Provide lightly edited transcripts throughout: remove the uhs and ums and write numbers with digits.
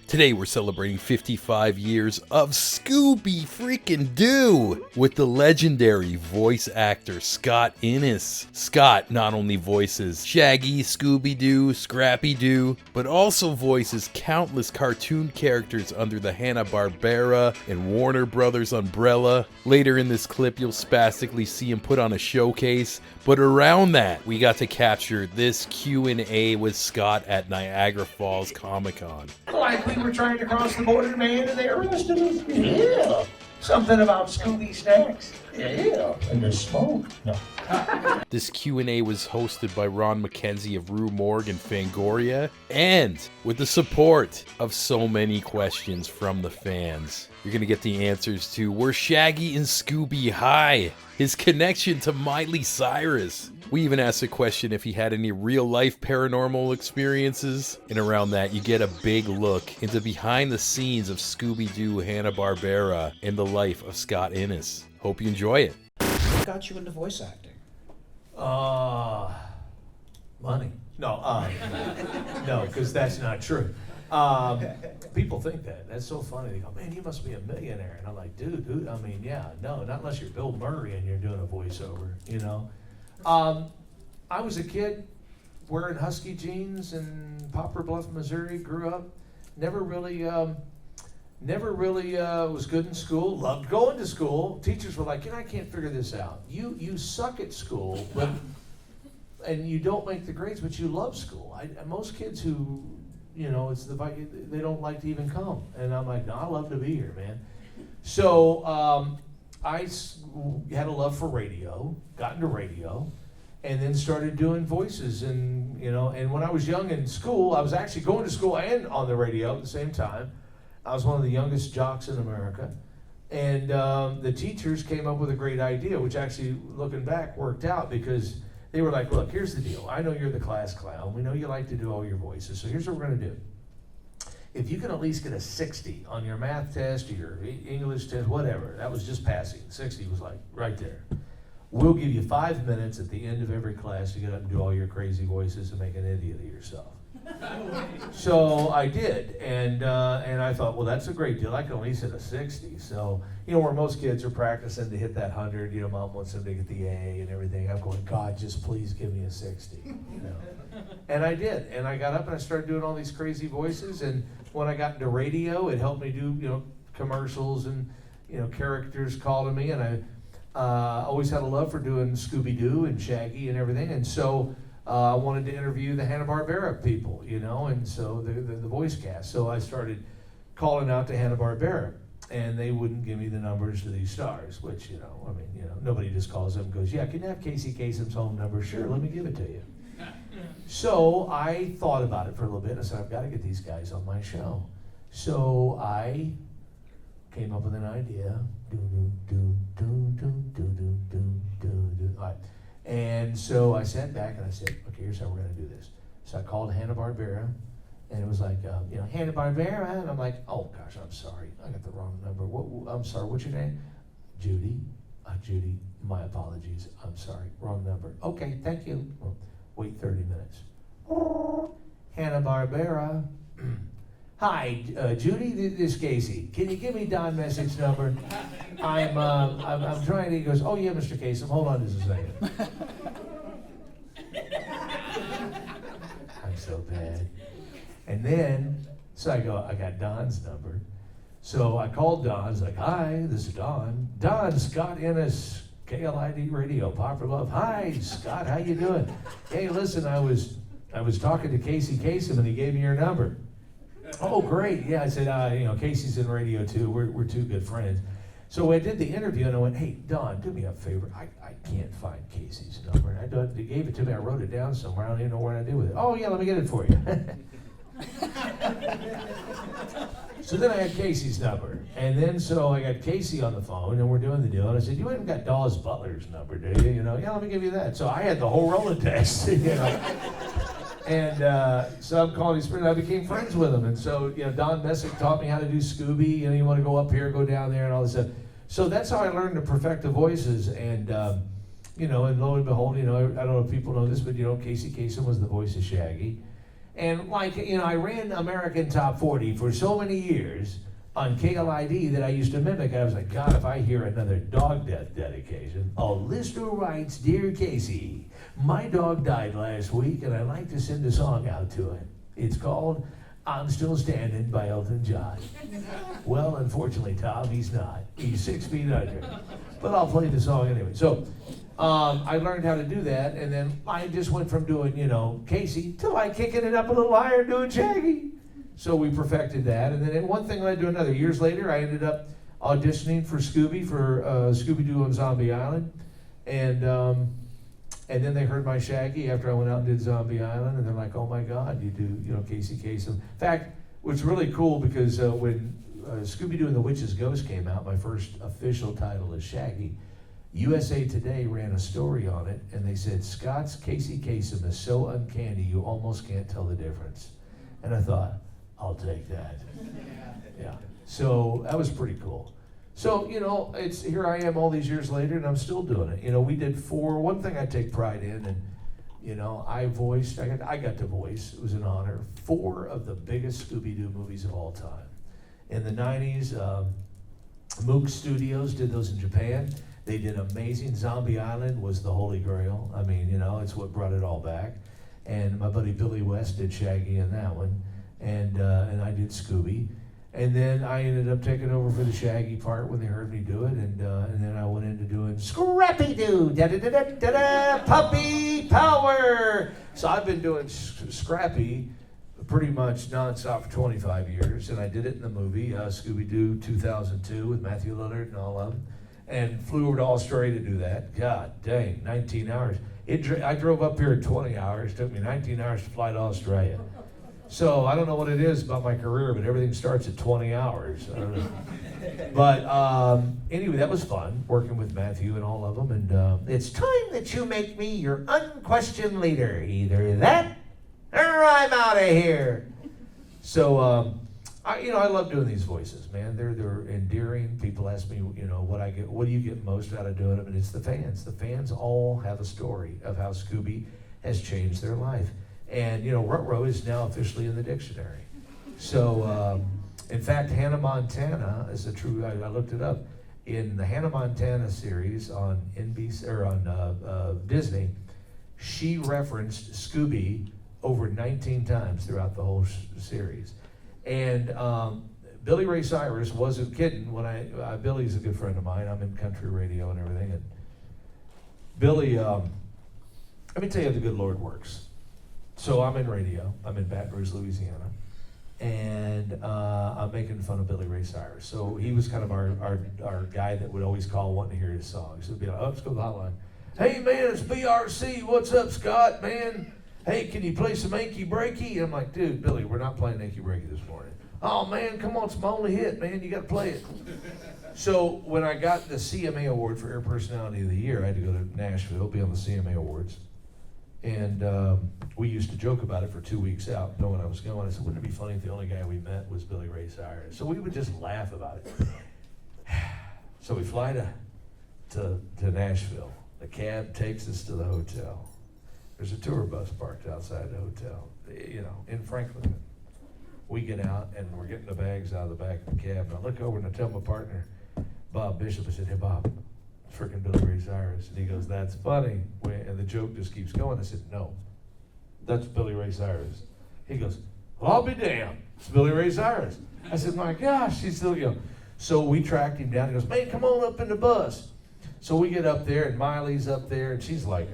Today we're celebrating 55 years of Scooby-Doo with the legendary voice actor Scott Innes. Scott not only voices Shaggy, Scooby-Doo, Scrappy-Doo, but also voices countless cartoon characters under the Hana-Barbera and Warner Brothers umbrella. Later in this clip you'll spastically see him put on a showcase, but around that we got to capture this Q&A with Scott at Niagara Falls Comicon. Like we were trying to cross the border, man, and they arrested us. Yeah. Something about Scooby snacks. Yeah. And there's smoke. No. This Q&A was hosted by McKenzie of Morgue and Fangoria, and with the support of so many questions from the fans. You're going to get the answers to, were Shaggy and Scooby high? His connection to Miley Cyrus. We even asked a question if he had any real-life paranormal experiences. And around that, you get a big look into behind the scenes of Scooby-Doo, Hana-Barbera, and the life of Scott Innes. Hope you enjoy it. What got you into voice acting? Money. No, no, because that's not true. People think that. That's so funny. They go, man, you must be a millionaire. And I'm like, dude, I mean, yeah, no, not unless you're Bill Murray and you're doing a voiceover, you know. I was a kid wearing Husky jeans in Poplar Bluff, Missouri, grew up. Never really was good in school, loved going to school. Teachers were like, I can't figure this out. You suck at school, but and you don't make the grades, but you love school. Most kids who, it's they don't like to even come. And I'm like, no, I love to be here, man. So I had a love for radio, got into radio, and then started doing voices. And when I was young in school, I was actually going to school and on the radio at the same time. I was one of the youngest jocks in America. And the teachers came up with a great idea, which actually, looking back, worked out, because they were like, look, here's the deal. I know you're the class clown. We know you like to do all your voices. So here's what we're going to do. If you can at least get a 60 on your math test or your English test, whatever, that was just passing. 60 was like right there. We'll give you 5 minutes at the end of every class to get up and do all your crazy voices and make an idiot of yourself. So I did, and I thought, well, that's a great deal. I can at least hit a 60. So, where most kids are practicing to hit that 100, mom wants them to get the A and everything. I'm going, God, just please give me a 60, And I did, and I got up and I started doing all these crazy voices. And when I got into radio, it helped me do, commercials and, characters calling me. And I always had a love for doing Scooby-Doo and Shaggy and everything. And so I wanted to interview the Hana-Barbera people, and so the voice cast. So I started calling out to Hana-Barbera, and they wouldn't give me the numbers to these stars, which, nobody just calls them and goes, yeah, can you have Casey Kasem's home number? Sure, let me give it to you. So I thought about it for a little bit, and I said, I've got to get these guys on my show. So I came up with an idea. All right. And so I sat back and I said, okay, here's how we're going to do this. So I called Hana-Barbera, and it was like, Hana-Barbera. And I'm like, oh, gosh, I'm sorry. I got the wrong number. I'm sorry, what's your name? Judy. Judy, my apologies. I'm sorry, wrong number. Okay, thank you. Well, wait 30 minutes. Hana-Barbera. Hi, Judy, this is Casey. Can you give me Don Messick's number? I'm trying to, he goes, oh yeah, Mr. Kasem, hold on just a second. I'm so bad. And then, so I got Don's number. So I called Don, I was like, hi, this is Don. Don, Scott Innes, KLID Radio, Poplar Bluff. Hi, Scott, how you doing? Hey, listen, I was talking to Casey Kasem and he gave me your number. Oh, great. Yeah, I said, Casey's in radio too. We're two good friends. So I did the interview and I went, hey, Don, do me a favor. I can't find Casey's number. And they gave it to me. I wrote it down somewhere. I don't even know what I did with it. Oh, yeah, let me get it for you. So then I had Casey's number. And then so I got Casey on the phone and we're doing the deal. And I said, you haven't got Dawes Butler's number, do you? Yeah, let me give you that. So I had the whole Rolodex, And so I'm calling his friend. I became friends with him. And so, Don Messick taught me how to do Scooby. You want to go up here, go down there, and all this stuff. So that's how I learned to perfect the voices. And, and lo and behold, I don't know if people know this, but, Casey Kasem was the voice of Shaggy. And like, I ran American Top 40 for so many years on KLID that I used to mimic. I was like, God, if I hear another dog death dedication, a listener writes, Dear Casey, my dog died last week and I'd like to send a song out to him. It's called I'm Still Standing by Elton John. Well, unfortunately, Tom, he's not. He's 6 feet under. But I'll play the song anyway. So I learned how to do that, and then I just went from doing, Casey to like kicking it up a little higher doing Shaggy. So we perfected that, and then one thing led to another. Years later, I ended up auditioning for Scooby, for Scooby-Doo on Zombie Island, and then they heard my Shaggy after I went out and did Zombie Island, and they're like, oh my God, you do, Casey Kasem. In fact, what's really cool, because when Scooby-Doo and the Witch's Ghost came out, my first official title is Shaggy, USA Today ran a story on it, and they said, Scott's Casey Kasem is so uncanny, you almost can't tell the difference. And I thought, I'll take that. Yeah. So that was pretty cool. So, it's here I am all these years later, and I'm still doing it. We did one thing I take pride in, and, I got to voice, it was an honor, 4 of the biggest Scooby-Doo movies of all time. In the 90s, Moog Studios did those in Japan. They did amazing. Zombie Island was the holy grail. I mean, it's what brought it all back. And my buddy Billy West did Shaggy in that one, and I did Scooby. And then I ended up taking over for the Shaggy part when they heard me do it, and then I went into doing Scrappy-Doo, da-da-da-da-da-da, puppy power. So I've been doing Scrappy pretty much nonstop for 25 years, and I did it in the movie Scooby-Doo 2002 with Matthew Lillard and all of them, and flew over to Australia to do that. God dang, 19 hours. I drove up here in 20 hours. It took me 19 hours to fly to Australia. So I don't know what it is about my career, but everything starts at 20 hours. I don't know. But anyway, that was fun, working with Matthew and all of them. And it's time that you make me your unquestioned leader. Either that or I'm out of here. So, I love doing these voices, man. They're endearing. People ask me, what do you get most out of doing them? And it's the fans. The fans all have a story of how Scooby has changed their life. And, Ruh-Roh is now officially in the dictionary. So, in fact, Hannah Montana is I looked it up. In the Hannah Montana series on NBC, or on Disney, she referenced Scooby over 19 times throughout the whole series. And Billy Ray Cyrus wasn't kidding when Billy's a good friend of mine. I'm in country radio and everything. And Billy, let me tell you how the good Lord works. So I'm in radio. I'm in Baton Rouge, Louisiana, and I'm making fun of Billy Ray Cyrus. So he was kind of our guy that would always call wanting to hear his songs. He'd be like, let's go to the hotline. Hey man, it's BRC. What's up, Scott, man? Hey, can you play some Achy Breaky? And I'm like, dude, Billy, we're not playing Achy Breaky this morning. Oh man, come on, it's my only hit, man. You got to play it. So when I got the CMA Award for Air Personality of the Year, I had to go to Nashville, be on the CMA Awards. And we used to joke about it for 2 weeks out, knowing I was going. I said, wouldn't it be funny if the only guy we met was Billy Ray Cyrus? So we would just laugh about it. So we fly to Nashville. The cab takes us to the hotel. There's a tour bus parked outside the hotel, in Franklin. We get out, and we're getting the bags out of the back of the cab. And I look over and I tell my partner, Bob Bishop, I said, hey, Bob, freaking Billy Ray Cyrus. And he goes, that's funny. And the joke just keeps going. I said, no, that's Billy Ray Cyrus. He goes, well, I'll be damned. It's Billy Ray Cyrus. I said, my gosh, he's still young. So we tracked him down. He goes, man, come on up in the bus. So we get up there, and Miley's up there, and she's like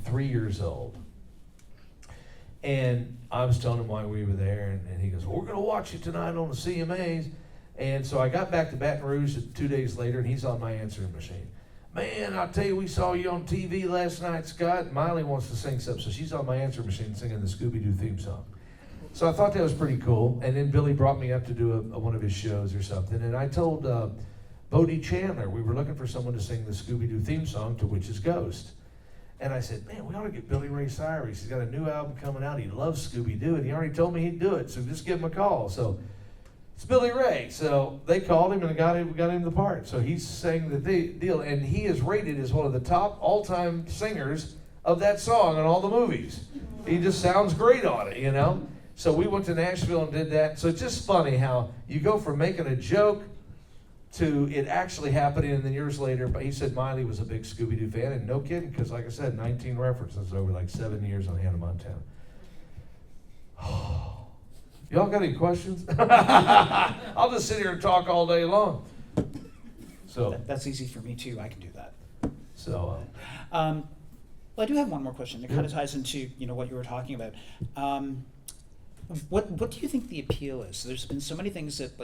3 years old. And I was telling him why we were there, and he goes, well, we're going to watch you tonight on the CMAs. And so I got back to Baton Rouge 2 days later, and he's on my answering machine. Man, I'll tell you, we saw you on TV last night, Scott. Miley wants to sing something, so she's on my answering machine singing the Scooby-Doo theme song. So I thought that was pretty cool. And then Billy brought me up to do one of his shows or something, and I told Bodie Chandler we were looking for someone to sing the Scooby-Doo theme song to Witch's Ghost. And I said, man, we ought to get Billy Ray Cyrus. He's got a new album coming out. He loves Scooby-Doo, and he already told me he'd do it, so just give him a call. So it's Billy Ray. So they called him and got him the part. So he sang the deal, and he is rated as one of the top all-time singers of that song in all the movies. He just sounds great on it, you know? So we went to Nashville and did that. So it's just funny how you go from making a joke to it actually happening, and then years later, but he said Miley was a big Scooby-Doo fan, and no kidding, because like I said, 19 references over like 7 years on Hannah Montana. Y'all got any questions? I'll just sit here and talk all day long. So That's easy for me too. I can do that. So Well, I do have one more question. It kind of ties into what you were talking about. What do you think the appeal is? There's been so many things that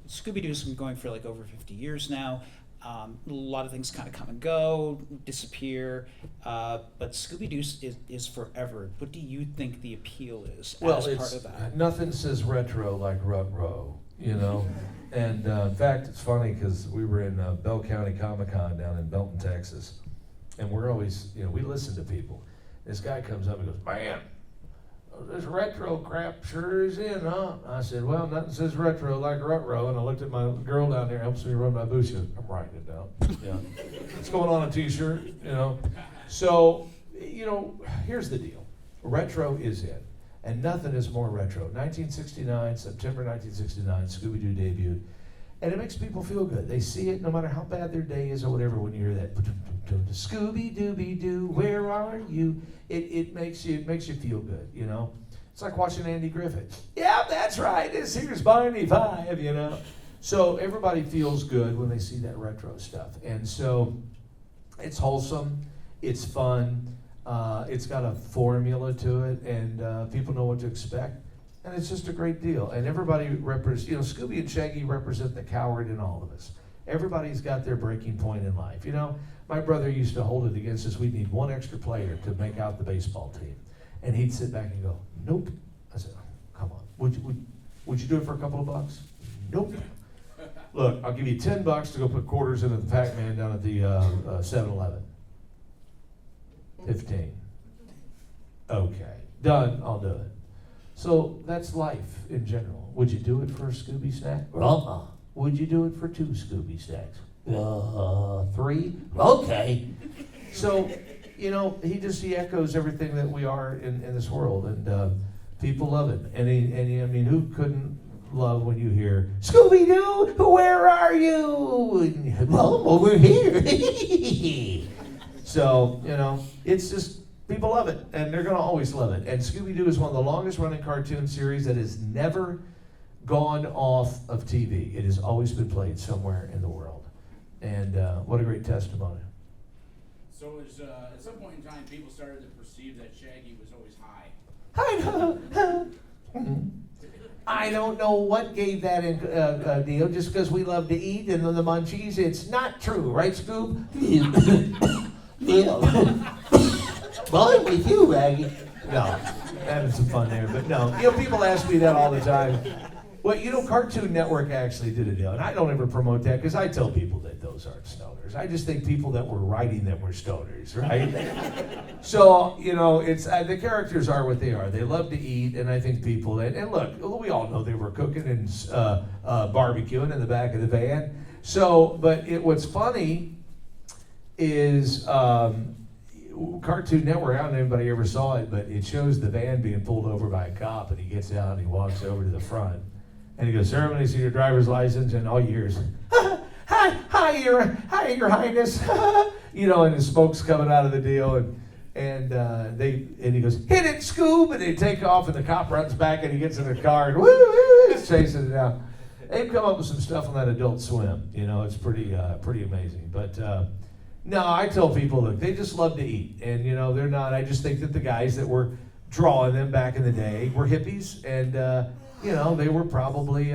Scooby-Doo's been going for like over 50 years now. A lot of things kind of come and go, disappear, but Scooby-Doo is forever. What do you think the appeal is as part of that? Nothing says retro like Rut-Row, And in fact, it's funny because we were in Bell County Comicon down in Belton, Texas, and we're always, we listen to people. This guy comes up and goes, "Man, this retro crap sure is in, huh?" I said, "Well, nothing says retro like Rut-Row." And I looked at my girl down there, helps me run my boots. She goes, "I'm writing it down." Yeah, it's going on a T-shirt, So, here's the deal: retro is in, and nothing is more retro. 1969, September 1969, Scooby-Doo debuted, and it makes people feel good. They see it, no matter how bad their day is or whatever. When you hear that, Scooby-Dooby-Doo, where are you? It makes you feel good, It's like watching Andy Griffith. Yeah, that's right. Here's Barney 5, So everybody feels good when they see that retro stuff, and so it's wholesome, it's fun, it's got a formula to it, and people know what to expect, and it's just a great deal. And everybody represents, Scooby and Shaggy represent the coward in all of us. Everybody's got their breaking point in life, My brother used to hold it against us. We'd need one extra player to make out the baseball team. And he'd sit back and go, "Nope." I said, "Come on. Would you do it for a couple of bucks?" "Nope." "Look, I'll give you $10 to go put quarters into the Pac-Man down at the 7-Eleven. 15. "Okay. Done. I'll do it." So that's life in general. Would you do it for a Scooby snack? Would you do it for 2 Scooby snacks? 3? Okay. So, he echoes everything that we are in this world, and people love it. And who couldn't love when you hear, "Scooby-Doo, where are you?" And, "Well, I'm over here." So, it's just, people love it, and they're going to always love it. And Scooby-Doo is one of the longest running cartoon series that has never gone off of TV. It has always been played somewhere in the world. And what a great testimony. So at some point in time, people started to perceive that Shaggy was always high. I don't know what gave that deal, just because we love to eat and the munchies. It's not true, right, Scoob? Well, I'm with you, Raggy. No, having some fun there, but no. People ask me that all the time. Well, Cartoon Network actually did a deal, and I don't ever promote that because I tell people that those aren't stoners. I just think people that were writing them were stoners, right? So, it's the characters are what they are. They love to eat, and I think people, and look, we all know they were cooking and barbecuing in the back of the van. So, but what's funny is Cartoon Network, I don't know if anybody ever saw it, but it shows the van being pulled over by a cop, and he gets out and he walks over to the front. And he goes, "Sir, let me see your driver's license," and all you hear is, hi, your highness," and the smoke's coming out of the deal, and he goes, "Hit it, Scoob," and they take off, and the cop runs back, and he gets in the car, and he's chasing it down. They've come up with some stuff on that Adult Swim, it's pretty amazing, but no, I tell people, look, they just love to eat, and they're not. I just think that the guys that were drawing them back in the day were hippies, and they were probably,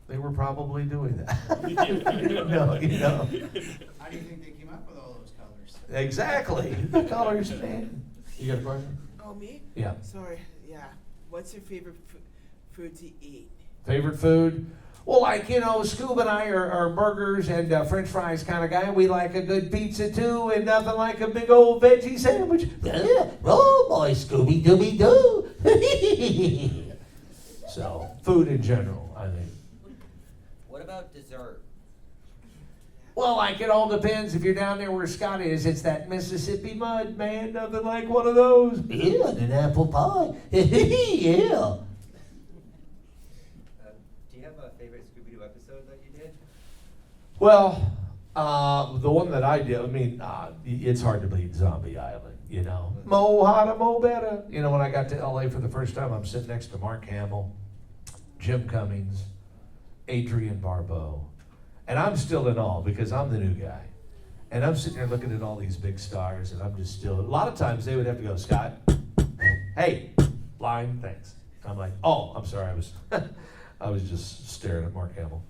they were probably doing that. How do you think they came up with all those colors? Exactly, the colors, man. You got a question? Oh, me? Yeah. Sorry, yeah. What's your favorite food to eat? Favorite food? Well, Scoob and I are burgers and French fries kind of guy. We like a good pizza too, and nothing like a big old veggie sandwich. Oh boy, Scooby-Dooby-Doo. So, food in general, I think. What about dessert? Well, like it all depends if you're down there where Scott is. It's that Mississippi mud, man. Nothing like one of those. Yeah, and an apple pie. Yeah. Do you have a favorite Scooby-Doo episode that you did? Well, the one that I did, I mean, it's hard to beat Zombie Island, you know. Mo hotter, mo better. You know, when I got to LA for the first time, I'm sitting next to Mark Hamill, Jim Cummings, Adrian Barbeau. And I'm still in awe because I'm the new guy. And I'm sitting there looking at all these big stars, and I'm just still, a lot of times they would have to go, Scott, hey, line, thanks. I'm like, oh, I'm sorry, I was just staring at Mark Hamill.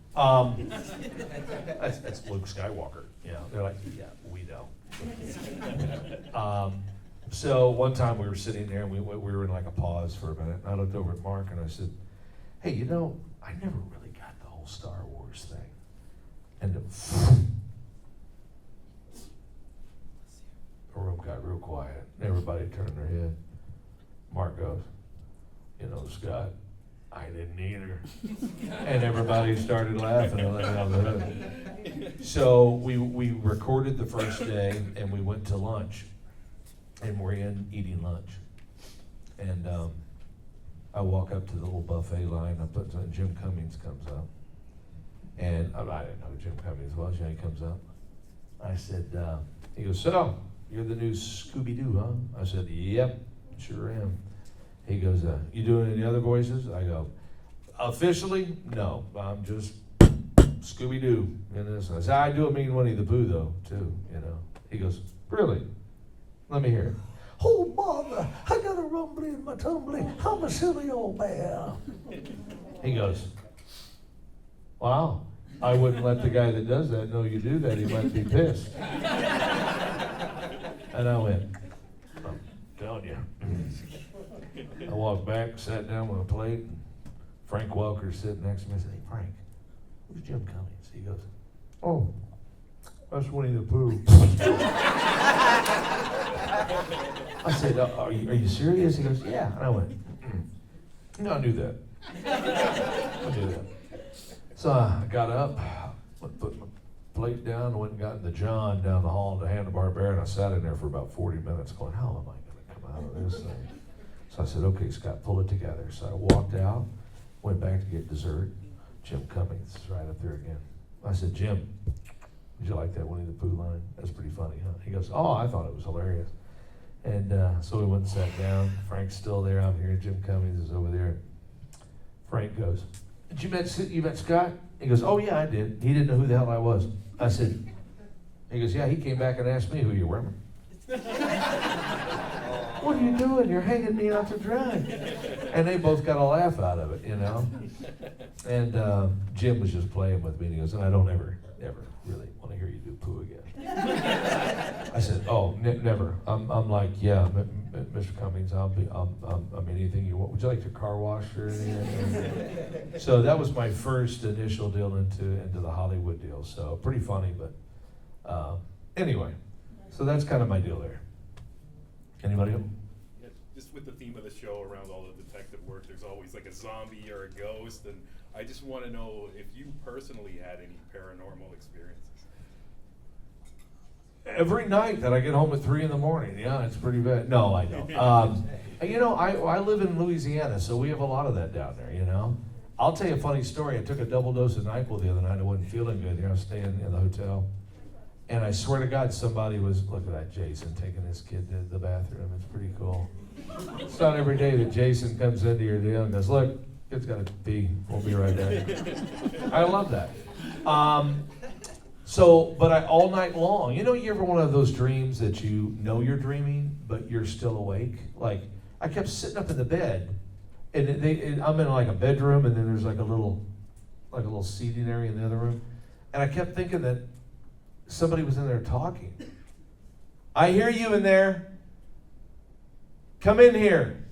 That's Luke Skywalker. You know, they're like, yeah, we know. So one time we were sitting there and we were in like a pause for a minute, and I looked over at Mark and I said, hey, you know, I never really got the whole Star Wars thing. And the room got real quiet. Everybody turned their head. Mark goes, you know, Scott, I didn't either. And everybody started laughing. So we recorded the first day and we went to lunch. And we're in eating lunch. And I walk up to the little buffet line. And Jim Cummings comes up. And I didn't know who Jim Cummings was. You know, he comes up. I said, he goes, so, you're the new Scooby-Doo, huh? I said, yep, sure am. He goes, you doing any other voices? I go, officially, no. I'm just Scooby-Doo in this. I said, I do a mean Winnie the Pooh, though, too, you know. He goes, really? Let me hear it. Oh, mother, I got a rumbly in my tumbly. I'm a silly old bear. He goes, wow, I wouldn't let the guy that does that know you do that. He might be pissed. And I went, I'm telling you. I walked back, sat down with a plate, and Frank Welker's sitting next to me. I said, hey, Frank, who's Jim Cummings? He goes, oh, that's Winnie the Pooh. I said, are you serious? He goes, yeah. And I went, no, I knew that. I knew that. So I got up, put my plate down, went and got in the John down the hall to Hana-Barbera, and I sat in there for about 40 minutes going, how am I going to come out of this thing? So I said, okay, Scott, pull it together. So I walked out, went back to get dessert. Jim Cummings is right up there again. I said, Jim, did you like that Winnie the Pooh line? That's pretty funny, huh? He goes, oh, I thought it was hilarious. And so we went and sat down. Frank's still there. I'm here. Jim Cummings is over there. Frank goes, you met Scott? He goes, oh, yeah, I did. He didn't know who the hell I was. I said, he goes, yeah, he came back and asked me who you were. What are you doing? You're hanging me out to dry. And they both got a laugh out of it, you know. And Jim was just playing with me. And he goes, and I don't ever really want to hear you do Pooh again. I said, oh, never. I'm like, yeah, Mr. Cummings, I mean, anything you want. Would you like your car washed or anything? So that was my first initial deal into the Hollywood deal. So pretty funny, but anyway. So that's kind of my deal there. Anybody else? Yeah, just with the theme of the show around all the detective work, there's always like a zombie or a ghost, and I just want to know if you personally had any paranormal experiences. Every night that I get home at 3 in the morning, yeah, it's pretty bad. No, I don't. You know, I live in Louisiana, so we have a lot of that down there, you know. I'll tell you a funny story. I took a double dose of NyQuil the other night. I wasn't feeling good here. I was staying in the hotel. And I swear to God, somebody was, look at that Jason taking his kid to the bathroom. It's pretty cool. It's not every day that Jason comes into your deal and goes, look, kid's got to pee. We'll be right there. I love that. But all night long, you know, you ever one of those dreams that you know you're dreaming, but you're still awake? Like, I kept sitting up in the bed, and I'm in like a bedroom, and then there's like a little seating area in the other room, and I kept thinking that somebody was in there talking. I hear you in there. Come in here.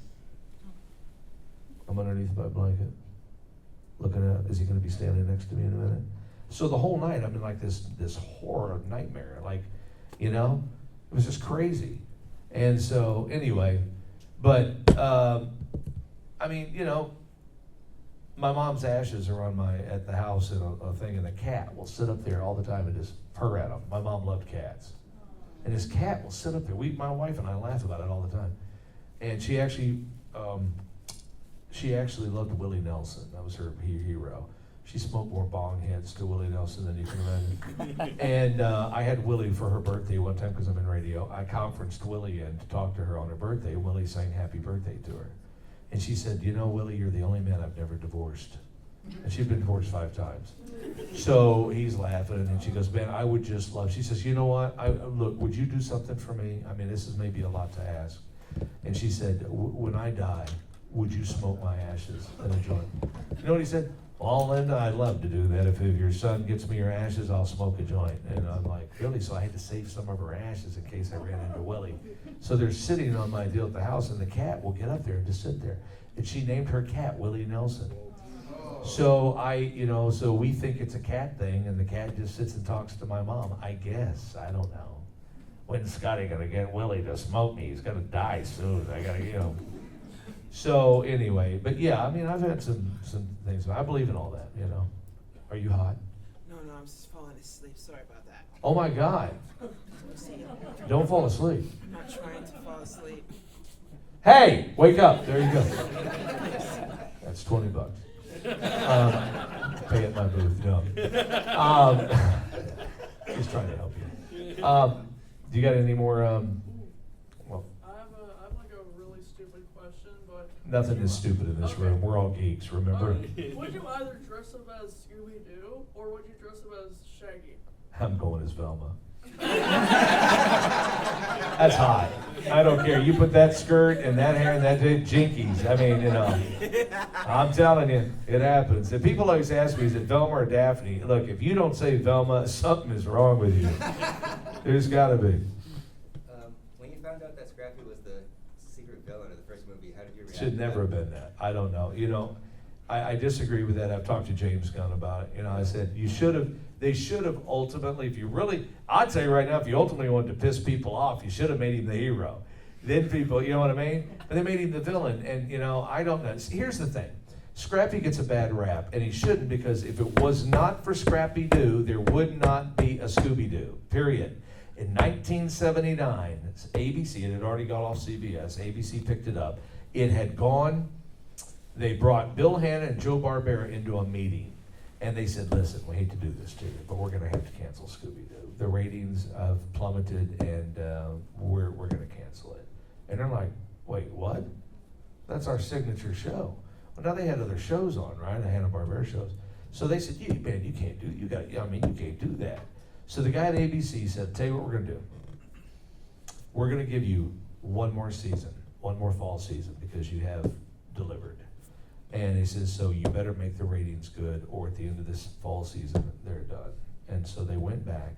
I'm underneath my blanket, looking at, is he going to be standing next to me in a minute? So the whole night I'm in like this horror nightmare, like, you know, it was just crazy. And so anyway, but I mean, you know, My mom's ashes are at the house in a thing, and the cat will sit up there all the time and just purr at them. My mom loved cats. And this cat will sit up there. My wife and I laugh about it all the time. And she actually loved Willie Nelson. That was her hero. She smoked more bong hits to Willie Nelson than you can imagine. And I had Willie for her birthday one time because I'm in radio. I conferenced Willie in to talk to her on her birthday, and Willie sang happy birthday to her. And she said, you know, Willie, you're the only man I've never divorced. And she'd been divorced 5 times. So he's laughing, and she goes, man, I would just love, she says, you know what, look, would you do something for me? I mean, this is maybe a lot to ask. And she said, when I die, would you smoke my ashes in a joint? You know what he said? Well, Linda, I'd love to do that. If your son gets me your ashes, I'll smoke a joint. And I'm like, really? So I had to save some of her ashes in case I ran into Willie. So they're sitting on my deal at the house, and the cat will get up there and just sit there. And she named her cat Willie Nelson. So so we think it's a cat thing, and the cat just sits and talks to my mom. I guess, I don't know. When's Scotty gonna get Willie to smoke me? He's gonna die soon. I gotta, So anyway, but yeah, I mean, I've had some things. I believe in all that, Are you hot? No, I'm just falling asleep. Sorry about that. Oh my God. Don't fall asleep. I'm not trying to fall asleep. Hey, wake up. There you go. That's $20. Pay at my booth. No. Just trying to help you. Do you got any more? Well, I have like a really stupid question, but nothing is stupid in this room. We're all geeks, remember? Would you either dress up as Scooby-Doo or would you dress up as Shaggy? I'm going as Velma. That's hot. I don't care. You put that skirt and that hair and that jinkies. I mean, I'm telling you, it happens. And people always ask me, is it Velma or Daphne? Look, if you don't say Velma, something is wrong with you. There's got to be. When you found out that Scrappy was the secret villain of the first movie, how did you react? Should never have been that. I don't know. I disagree with that. I've talked to James Gunn about it. I said, they should have ultimately, I'd say right now, if you ultimately wanted to piss people off, you should have made him the hero. Then people, you know what I mean? But they made him the villain, and I don't know. Here's the thing. Scrappy gets a bad rap, and he shouldn't, because if it was not for Scrappy-Doo, there would not be a Scooby-Doo, period. In 1979, ABC, it had already got off CBS, ABC picked it up. It had gone, they brought Bill Hanna and Joe Barbera into a meeting. And they said, listen, we hate to do this to you, but we're going to have to cancel Scooby-Doo. The ratings have plummeted, and we're going to cancel it. And they're like, wait, what? That's our signature show. Well, now they had other shows on, right? The Hana-Barbera shows. So they said, man, you can't do it. You can't do that. So the guy at ABC said, tell you what we're going to do. We're going to give you one more season, one more fall season, because you have delivered. And he says, so you better make the ratings good, or at the end of this fall season, they're done. And so they went back,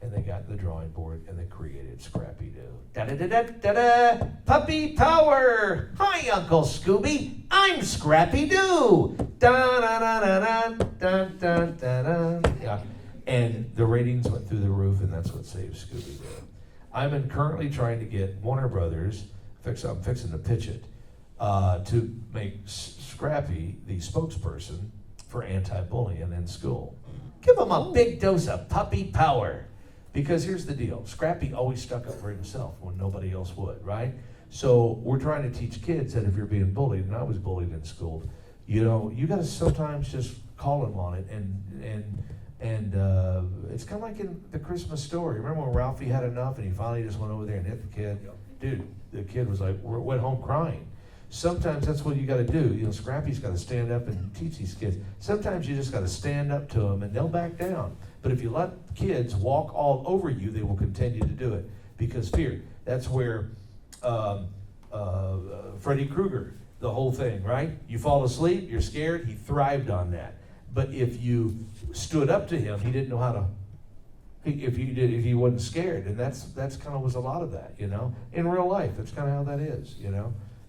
and they got the drawing board, and they created Scrappy-Doo. Da-da-da-da-da-da! Puppy power! Hi, Uncle Scooby! I'm Scrappy-Doo! Da-da-da-da-da-da-da-da-da. Yeah. And the ratings went through the roof, and that's what saved Scooby-Doo. I'm currently trying to get Warner Brothers, I'm fixing to pitch it, to make Scrappy the spokesperson for anti-bullying in school. Give him a big dose of puppy power. Because here's the deal, Scrappy always stuck up for himself when nobody else would, right? So we're trying to teach kids that if you're being bullied, and I was bullied in school, you gotta sometimes just call him on it, and it's kind of like in the Christmas Story. Remember when Ralphie had enough and he finally just went over there and hit the kid? Dude, the kid was like, went home crying. Sometimes that's what you got to do. Scrappy's got to stand up and teach these kids. Sometimes you just got to stand up to them and they'll back down. But if you let kids walk all over you, they will continue to do it. Because fear, that's where Freddy Krueger, the whole thing, right? You fall asleep, you're scared, he thrived on that. But if you stood up to him, he didn't know how to, if he wasn't scared. And that's kind of was a lot of that, In real life, that's kind of how that is,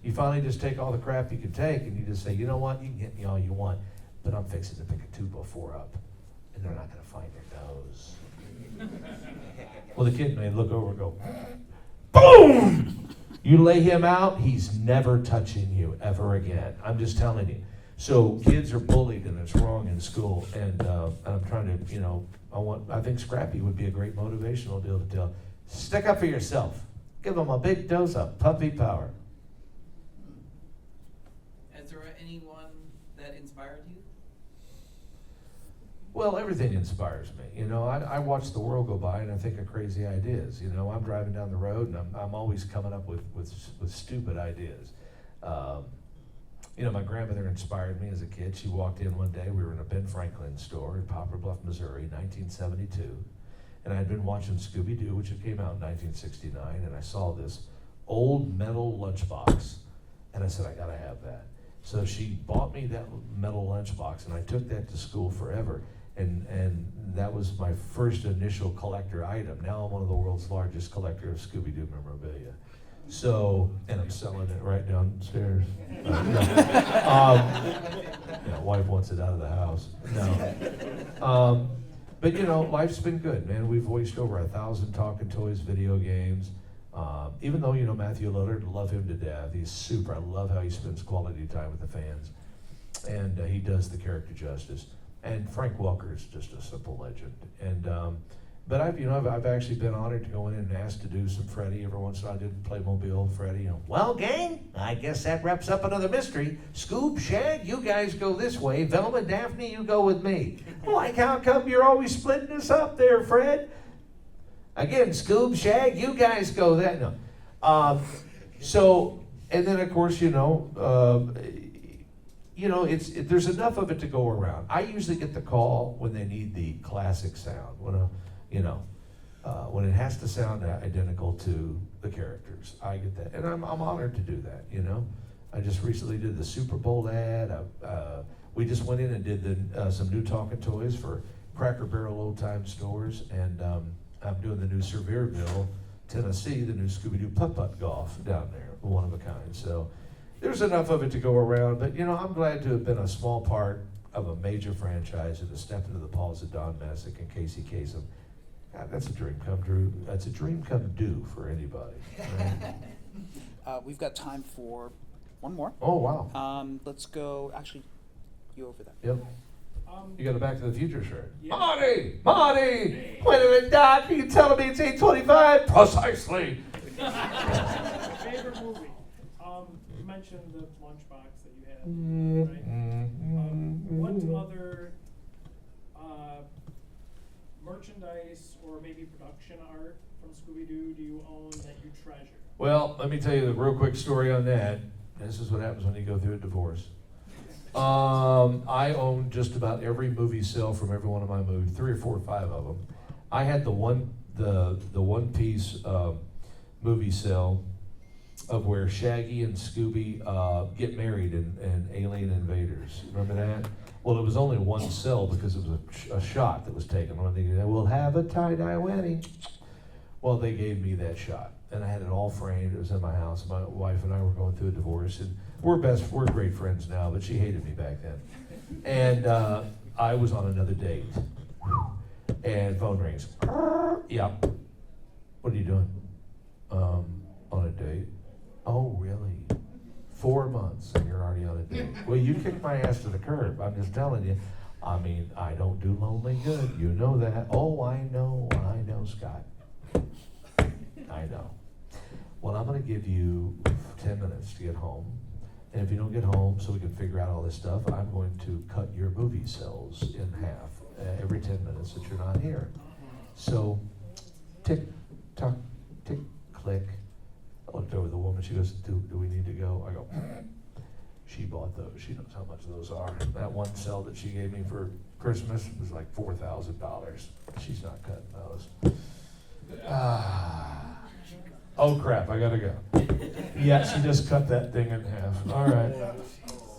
You finally just take all the crap you can take, and you just say, you know what, you can hit me all you want, but I'm fixing to pick a 2x4 up, and they're not going to find your nose. Well, the kid may look over and go, boom! You lay him out, he's never touching you ever again. I'm just telling you. So kids are bullied and it's wrong in school, and I'm trying to, I think Scrappy would be a great motivational deal to tell. Stick up for yourself. Give them a big dose of puppy power. Is there anyone that inspired you? Well, everything inspires me. I watch the world go by and I think of crazy ideas. I'm driving down the road and I'm always coming up with stupid ideas. My grandmother inspired me as a kid. She walked in one day, we were in a Ben Franklin store in Poplar Bluff, Missouri, 1972. And I had been watching Scooby-Doo, which had came out in 1969, and I saw this old metal lunchbox. And I said, I gotta have that. So she bought me that metal lunchbox, and I took that to school forever. And that was my first initial collector item. Now I'm one of the world's largest collector of Scooby-Doo memorabilia. So, and I'm selling it right downstairs. Wife wants it out of the house. No. But life's been good, man. We've voiced over 1,000 talking toys, video games. Even though, Matthew Lillard, love him to death. He's super. I love how he spends quality time with the fans. And he does the character justice. And Frank Welker is just a simple legend. And but I've actually been honored to go in and asked to do some Freddy. Every once in a while I did Playmobil Freddy. Well, gang, I guess that wraps up another mystery. Scoob, Shag, you guys go this way. Velma, Daphne, you go with me. Like, how come you're always splitting us up there, Fred? Again, Scoob, Shag, you guys go that. No. And then of course, there's enough of it to go around. I usually get the call when they need the classic sound, when it has to sound identical to the characters. I get that, and I'm honored to do that. I just recently did the Super Bowl ad. We just went in and did some new talking toys for Cracker Barrel Old Time Stores, and I'm doing the new Sevierville, Tennessee, the new Scooby-Doo putt-putt golf down there, one of a kind. So there's enough of it to go around, but I'm glad to have been a small part of a major franchise and to step into the paws of Don Messick and Casey Kasem. God, that's a dream come true. That's a dream come due for anybody. Right? We've got time for one more. Oh, wow. Let's go, actually, you over there. Yep. You got a Back to the Future shirt. Yeah. Marty! When did it die? Are you telling me it's 8:25? Precisely. Favorite movie? You mentioned the lunchbox that you had, right? What other merchandise or maybe production art from Scooby-Doo do you own that you treasure? Well, let me tell you the real quick story on that. This is what happens when you go through a divorce. I own just about every movie cell from every one of my movies, 3 or 4 or 5 of them. I had the one piece movie cell of where Shaggy and Scooby get married in Alien Invaders. Remember that? Well, it was only one cell because it was a shot that was taken. When they said, we'll have a tie-dye wedding. Well, they gave me that shot, and I had it all framed. It was in my house. My wife and I were going through a divorce, and we're great friends now, but she hated me back then. And I was on another date, and phone rings. Yeah. What are you doing? On a date. Oh, really? 4 months and you're already on a date. Well, you kicked my ass to the curb. I'm just telling you. I mean, I don't do lonely good. You know that. Oh, I know, Scott. I know. Well, I'm going to give you 10 minutes to get home. And if you don't get home so we can figure out all this stuff, I'm going to cut your movie cells in half every 10 minutes that you're not here. So, tick, tock, tick, click. I looked over the woman. She goes, do we need to go? I go, she bought those. She knows how much those are. That one cell that she gave me for Christmas was like $4,000. She's not cutting those. Oh crap, I gotta go. Yeah, she just cut that thing in half. All right.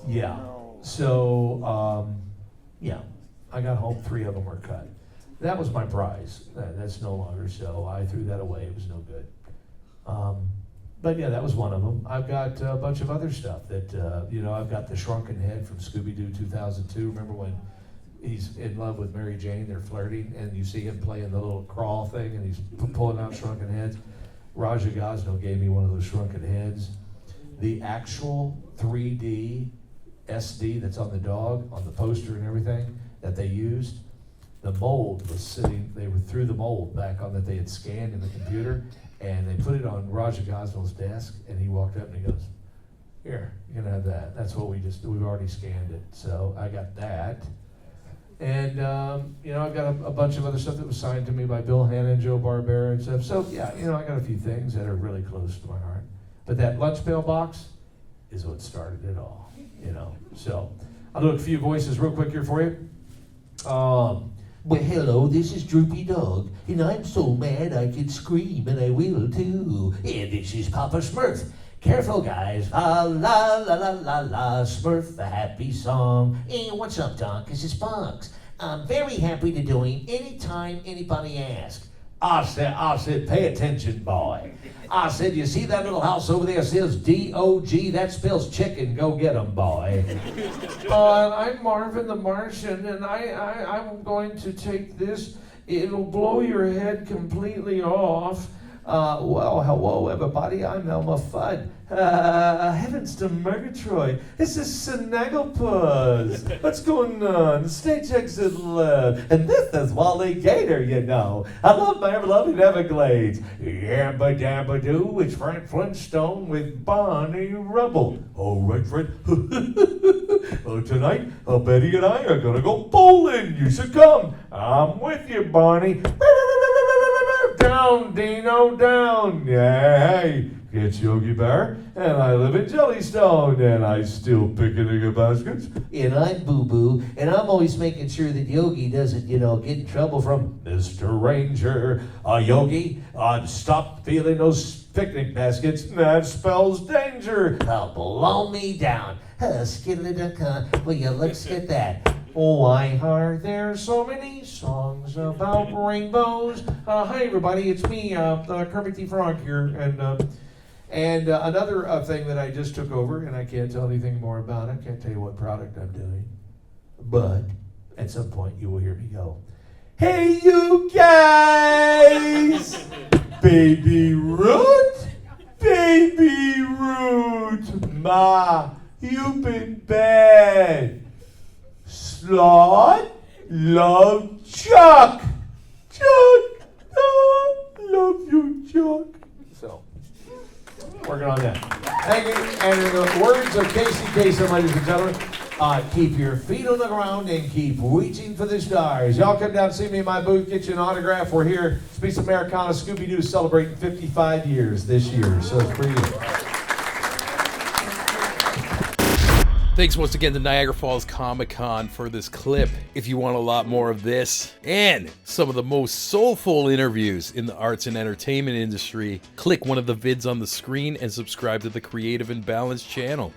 Yeah. So, yeah, I got home, 3 of them were cut. That was my prize. That's no longer so. I threw that away. It was no good. But yeah, that was one of them. I've got a bunch of other stuff that, I've got the shrunken head from Scooby-Doo 2002. Remember when he's in love with Mary Jane, they're flirting, and you see him playing the little crawl thing, and he's pulling out shrunken heads? Raja Gosnell gave me one of those shrunken heads. The actual 3D SD that's on the dog, on the poster and everything that they used, the mold was sitting, they were threw the mold back on that they had scanned in the computer, and they put it on Roger Gosnell's desk, and he walked up and he goes, here, you can have that. That's what we've already scanned it. So I got that. And, I've got a bunch of other stuff that was signed to me by Bill Hana and Hana-Barbera and stuff. So, yeah, I got a few things that are really close to my heart. But that lunch pail box is what started it all, So I'll do a few voices real quick here for you. Well, hello, this is Droopy Dog, and I'm so mad I could scream, and I will too. And this is Papa Smurf. Careful, guys. La la la la la la. Smurf, the happy song. Hey, what's up, Doc? This is Bugs. I'm very happy to do him anytime anybody asks. I said, pay attention, boy. I said, you see that little house over there says D-O-G? That spells chicken. Go get 'em, boy. I'm Marvin the Martian, and I'm going to take this. It'll blow your head completely off. Well, hello, everybody. I'm Elmer Fudd. Heavens to Murgatroyd. This is Snagglepuss. What's going on? Stage exit left. And this is Wally Gator, I love my ever-loving Everglades. Yabba dabba doo, it's Frank Flintstone with Bonnie Rubble. All right, Fred. Tonight, Betty and I are going to go bowling. You should come. I'm with you, Bonnie. Down, Dino, down. Yeah, hey, it's Yogi Bear, and I live in Jellystone, and I still pick nigga baskets. And I'm Boo Boo, and I'm always making sure that Yogi doesn't, get in trouble from Mr. Ranger. Yogi, stop feeling those picnic baskets. That spells danger. Blow me down. Skiddly-duck, will you let's get that. Why are there so many songs about rainbows? Hi everybody, it's me, Kermit the Frog here, and another thing that I just took over, and I can't tell anything more about it. Can't tell you what product I'm doing, but at some point you will hear me go, "Hey you guys, Baby Root, Ma, you've been bad. Slot, love Chuck. Love you, Chuck." So, working on that. Thank you. And in the words of Casey Kasem, ladies and gentlemen, keep your feet on the ground and keep reaching for the stars. Y'all come down and see me in my booth, get you an autograph. We're here, Space Americana Scooby-Doo, celebrating 55 years this year, so it's pretty good. Thanks once again to Niagara Falls Comicon for this clip. If you want a lot more of this and some of the most soulful interviews in the arts and entertainment industry, click one of the vids on the screen and subscribe to the Creative Imbalance channel.